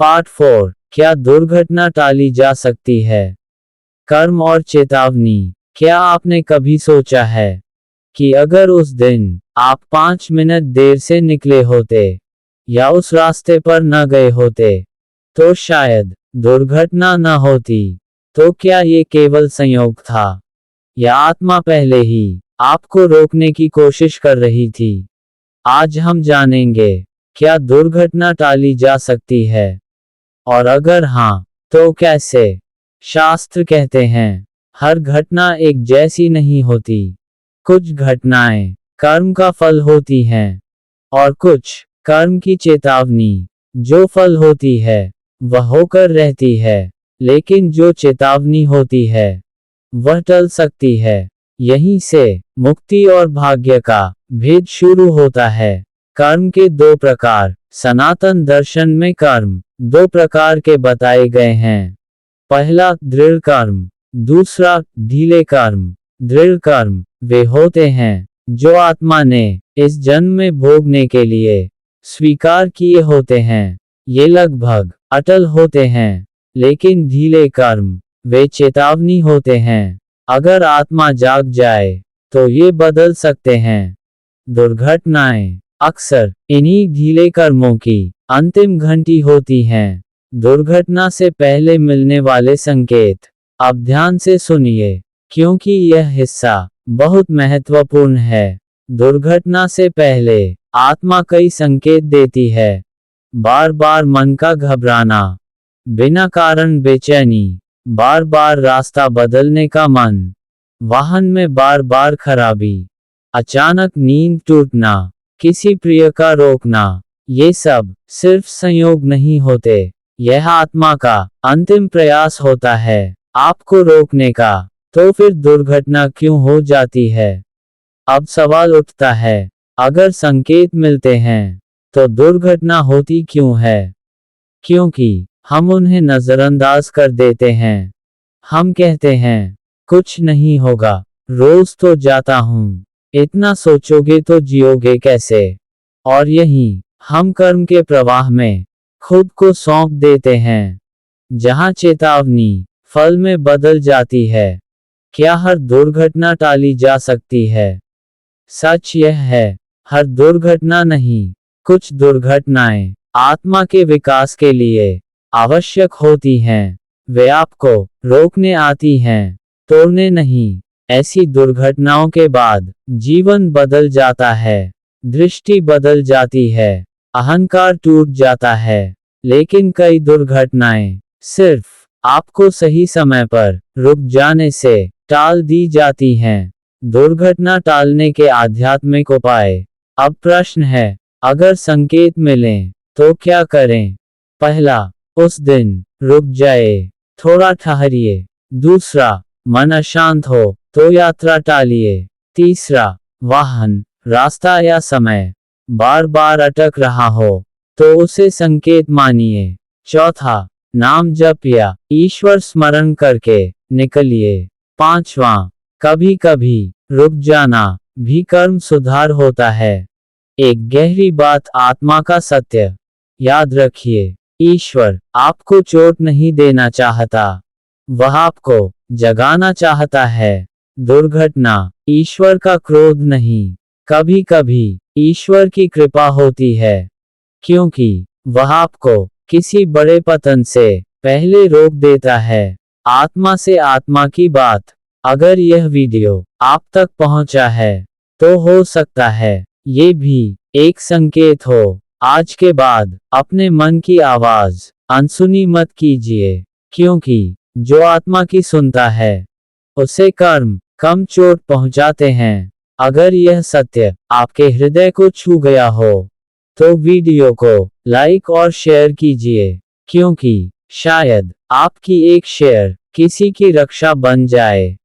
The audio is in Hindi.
पार्ट 4। क्या दुर्घटना टाली जा सकती है? कर्म और चेतावनी। क्या आपने कभी सोचा है कि अगर उस दिन आप 5 मिनट देर से निकले होते या उस रास्ते पर न गए होते तो शायद दुर्घटना न होती? तो क्या ये केवल संयोग था या आत्मा पहले ही आपको रोकने की कोशिश कर रही थी? आज हम जानेंगे, क्या दुर्घटना टाली जा सकती है और अगर हाँ, तो कैसे? शास्त्र कहते हैं, हर घटना एक जैसी नहीं होती। कुछ घटनाएं कर्म का फल होती हैं और कुछ कर्म की चेतावनी। जो फल होती है वह होकर रहती है, लेकिन जो चेतावनी होती है वह टल सकती है। यहीं से मुक्ति और भाग्य का भेद शुरू होता है। कर्म के दो प्रकार। सनातन दर्शन में कर्म दो प्रकार के बताए गए हैं। पहला दृढ़ कर्म, दूसरा ढीले कर्म। दृढ़ कर्म वे होते हैं जो आत्मा ने इस जन्म में भोगने के लिए स्वीकार किए होते हैं। ये लगभग अटल होते हैं। लेकिन ढीले कर्म वे चेतावनी होते हैं। अगर आत्मा जाग जाए तो ये बदल सकते हैं। दुर्घटनाएं अक्सर इन्हीं ढीले कर्मों की अंतिम घंटी होती हैं। दुर्घटना से पहले मिलने वाले संकेत। अब ध्यान से सुनिए, क्योंकि यह हिस्सा बहुत महत्वपूर्ण है। दुर्घटना से पहले आत्मा कई संकेत देती है। बार बार मन का घबराना, बिना कारण बेचैनी, बार बार रास्ता बदलने का मन, वाहन में बार बार खराबी, अचानक नींद टूटना, किसी प्रिय का रोकना। ये सब सिर्फ संयोग नहीं होते, यह आत्मा का अंतिम प्रयास होता है आपको रोकने का। तो फिर दुर्घटना क्यों हो जाती है? अब सवाल उठता है, अगर संकेत मिलते हैं तो दुर्घटना होती क्यों है? क्योंकि हम उन्हें नजरअंदाज कर देते हैं। हम कहते हैं, कुछ नहीं होगा, रोज तो जाता हूँ, इतना सोचोगे तो जियोगे कैसे? और यही हम कर्म के प्रवाह में खुद को सौंप देते हैं, जहां चेतावनी फल में बदल जाती है। क्या हर दुर्घटना टाली जा सकती है? सच यह है, हर दुर्घटना नहीं। कुछ दुर्घटनाएं आत्मा के विकास के लिए आवश्यक होती हैं। वे आपको रोकने आती हैं, तोड़ने नहीं। ऐसी दुर्घटनाओं के बाद जीवन बदल जाता है, दृष्टि बदल जाती है, अहंकार टूट जाता है। लेकिन कई दुर्घटनाएं सिर्फ आपको सही समय पर रुक जाने से टाल दी जाती हैं। दुर्घटना टालने के आध्यात्मिक उपाय। अब प्रश्न है, अगर संकेत मिलें तो क्या करें? पहला, उस दिन रुक जाए, थोड़ा ठहरिए। दूसरा, मन अशांत हो तो यात्रा टालिए। तीसरा, वाहन, रास्ता या समय बार बार अटक रहा हो तो उसे संकेत मानिए। चौथा, नाम जप या ईश्वर स्मरण करके निकलिए। पांचवा, कभी कभी रुक जाना भी कर्म सुधार होता है। एक गहरी बात, आत्मा का सत्य याद रखिए, ईश्वर आपको चोट नहीं देना चाहता, वह आपको जगाना चाहता है। दुर्घटना ईश्वर का क्रोध नहीं, कभी कभी ईश्वर की कृपा होती है, क्योंकि वह आपको किसी बड़े पतन से पहले रोक देता है। आत्मा से आत्मा की बात। अगर यह वीडियो आप तक पहुंचा है तो हो सकता है ये भी एक संकेत हो। आज के बाद अपने मन की आवाज अनसुनी मत कीजिए, क्योंकि जो आत्मा की सुनता है उसे कर्म कम चोट पहुंचाते हैं। अगर यह सत्य आपके हृदय को छू गया हो तो वीडियो को लाइक और शेयर कीजिए, क्योंकि शायद आपकी एक शेयर किसी की रक्षा बन जाए।